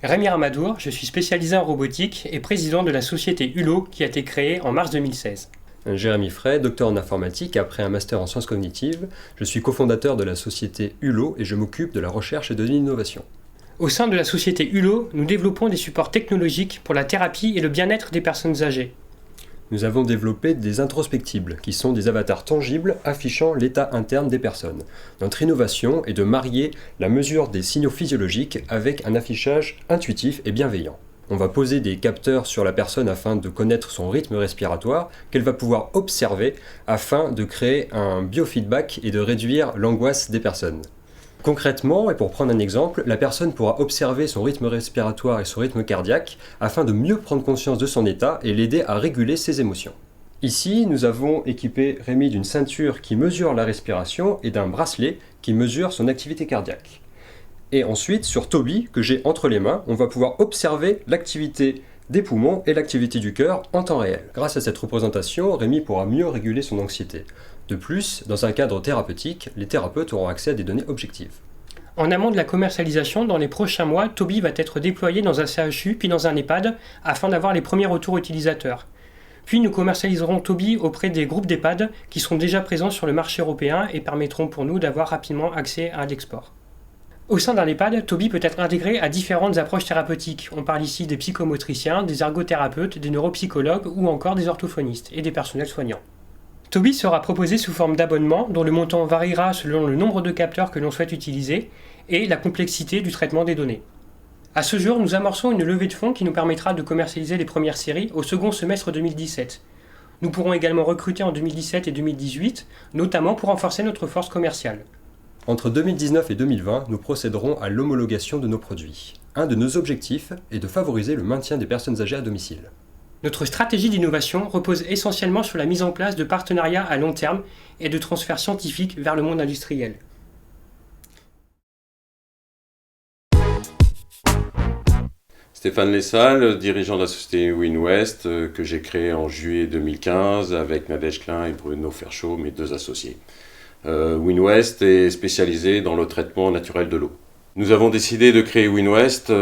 Rémi Ramadour, je suis spécialisé en robotique et président de la société Hulot qui a été créée en mars 2016. Jérémy Frey, docteur en informatique après un master en sciences cognitives. Je suis cofondateur de la société Hulot et je m'occupe de la recherche et de l'innovation. Au sein de la société Hulot, nous développons des supports technologiques pour la thérapie et le bien-être des personnes âgées. Nous avons développé des introspectibles, qui sont des avatars tangibles affichant l'état interne des personnes. Notre innovation est de marier la mesure des signaux physiologiques avec un affichage intuitif et bienveillant. On va poser des capteurs sur la personne afin de connaître son rythme respiratoire, qu'elle va pouvoir observer afin de créer un biofeedback et de réduire l'angoisse des personnes. Concrètement, et pour prendre un exemple, la personne pourra observer son rythme respiratoire et son rythme cardiaque afin de mieux prendre conscience de son état et l'aider à réguler ses émotions. Ici, nous avons équipé Rémi d'une ceinture qui mesure la respiration et d'un bracelet qui mesure son activité cardiaque. Et ensuite, sur Toby, que j'ai entre les mains, on va pouvoir observer l'activité des poumons et l'activité du cœur en temps réel. Grâce à cette représentation, Rémi pourra mieux réguler son anxiété. De plus, dans un cadre thérapeutique, les thérapeutes auront accès à des données objectives. En amont de la commercialisation, dans les prochains mois, Toby va être déployé dans un CHU puis dans un EHPAD afin d'avoir les premiers retours utilisateurs. Puis nous commercialiserons Toby auprès des groupes d'EHPAD qui sont déjà présents sur le marché européen et permettront pour nous d'avoir rapidement accès à l'export. Au sein d'un EHPAD, Toby peut être intégré à différentes approches thérapeutiques. On parle ici des psychomotriciens, des ergothérapeutes, des neuropsychologues ou encore des orthophonistes et des personnels soignants. Toby sera proposé sous forme d'abonnement dont le montant variera selon le nombre de capteurs que l'on souhaite utiliser et la complexité du traitement des données. À ce jour, nous amorçons une levée de fonds qui nous permettra de commercialiser les premières séries au second semestre 2017. Nous pourrons également recruter en 2017 et 2018, notamment pour renforcer notre force commerciale. Entre 2019 et 2020, nous procéderons à l'homologation de nos produits. Un de nos objectifs est de favoriser le maintien des personnes âgées à domicile. Notre stratégie d'innovation repose essentiellement sur la mise en place de partenariats à long terme et de transferts scientifiques vers le monde industriel. Stéphane Lessal, dirigeant de la société WinWest, que j'ai créée en juillet 2015 avec Nadège Klein et Bruno Ferchaud, mes deux associés. WinWest est spécialisé dans le traitement naturel de l'eau. Nous avons décidé de créer WinWest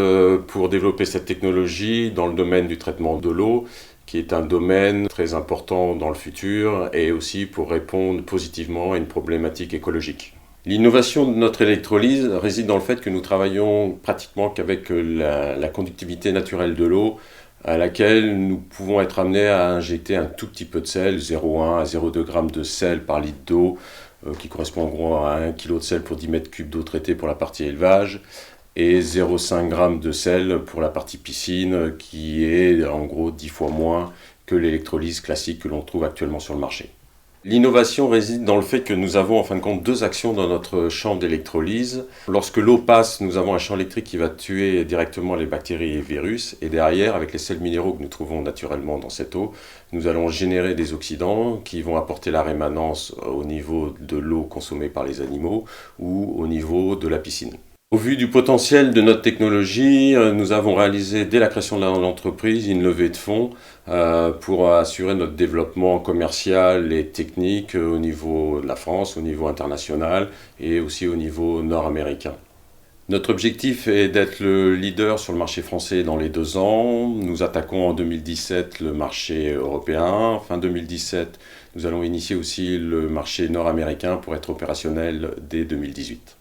pour développer cette technologie dans le domaine du traitement de l'eau, qui est un domaine très important dans le futur, et aussi pour répondre positivement à une problématique écologique. L'innovation de notre électrolyse réside dans le fait que nous travaillons pratiquement qu'avec la conductivité naturelle de l'eau, à laquelle nous pouvons être amenés à injecter un tout petit peu de sel, 0,1 à 0,2 g de sel par litre d'eau, qui correspond en gros à 1 kg de sel pour 10 mètres cubes d'eau traitée pour la partie élevage, et 0,5 g de sel pour la partie piscine, qui est en gros 10 fois moins que l'électrolyse classique que l'on trouve actuellement sur le marché. L'innovation réside dans le fait que nous avons en fin de compte deux actions dans notre champ d'électrolyse. Lorsque l'eau passe, nous avons un champ électrique qui va tuer directement les bactéries et virus, et derrière, avec les sels minéraux que nous trouvons naturellement dans cette eau, nous allons générer des oxydants qui vont apporter la rémanence au niveau de l'eau consommée par les animaux ou au niveau de la piscine. Au vu du potentiel de notre technologie, nous avons réalisé dès la création de l'entreprise une levée de fonds pour assurer notre développement commercial et technique au niveau de la France, au niveau international et aussi au niveau nord-américain. Notre objectif est d'être le leader sur le marché français dans les 2 ans. Nous attaquons en 2017 le marché européen. Fin 2017, nous allons initier aussi le marché nord-américain pour être opérationnel dès 2018.